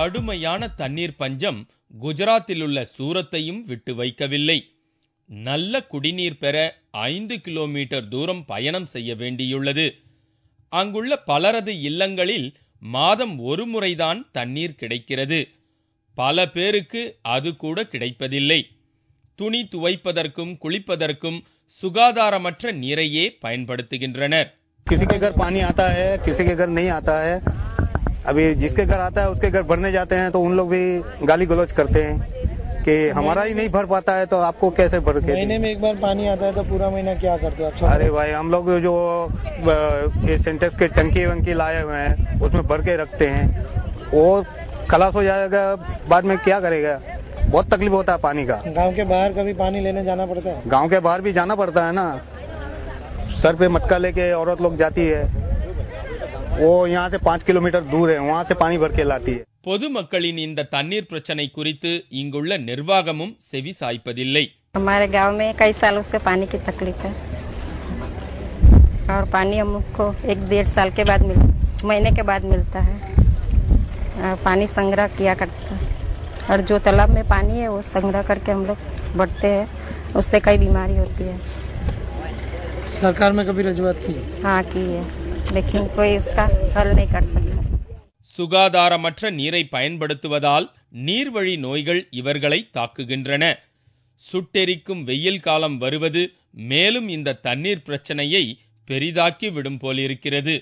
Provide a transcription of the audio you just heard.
கடுமையான தண்ணீர் பஞ்சம் குஜராத்தில் உள்ள சூரத்தையும் விட்டு வைக்கவில்லை. நல்ல குடிநீர் பெற 5 கிலோமீட்டர் தூரம் பயணம் செய்ய வேண்டியுள்ளது. அங்குள்ள பலரது இல்லங்களில் மாதம் ஒரு முறைதான் தண்ணீர் கிடைக்கிறது. பல பேருக்கு அது கூட கிடைப்பதில்லை. துணி துவைப்பதற்கும் குளிப்பதற்கும் சுகாதாரமற்ற நீரையே பயன்படுத்துகின்றனர். किसी के घर पानी आता है, किसी के घर नहीं आता है. अभी जिसके घर आता है उसके घर भरने जाते हैं तो उन लोग भी गाली गलौज करते हैं कि हमारा ही नहीं भर पाता है तो आपको कैसे भर के. महीने में एक बार पानी आता है तो पूरा महीना क्या करते हो? अरे भाई हम लोग जो ये सिंटेक्स के टंकी वंकी लाए हुए हैं उसमें भर के रखते हैं, वो खलास हो जाएगा, बाद में क्या करेगा. बहुत तकलीफ होता है पानी का. गांव के बाहर कभी पानी लेने जाना पड़ता है? गांव के बाहर भी जाना पड़ता है ना. सर पे मटका लेके औरत लोग जाती है, वो यहाँ से 5 किलोमीटर दूर है, वहाँ से पानी भर के लाती है. பொதுமக்களின் இந்த தண்ணீர் பிரச்சனை குறித்து இங்குள்ள நிர்வாகமும் செவி சாய்ப்பதில்லை. हमारे गांव में कई सालों से पानी की तकलीफ है और पानी हमको 1-1.5 साल के बाद महीने के बाद मिलता है. पानी संग्रह किया करता है और जो तालाब में पानी है वो संग्रह करके हम लोग बढ़ते हैं, उससे कई बीमारी होती है. सरकार में कभी रजूआत की? हाँ की है, लेकिन कोई उसका हल नहीं कर सकता. சுகாதாரமற்ற நீரை பயன்படுத்துவதால் நீர்வழி நோய்கள் இவர்களை தாக்குகின்றன. சுட்டெரிக்கும் வெயில் காலம் வருவது மேலும் இந்த தண்ணீர் பிரச்சனையை பெரிதாக்கி விடும் போலிருக்கிறது.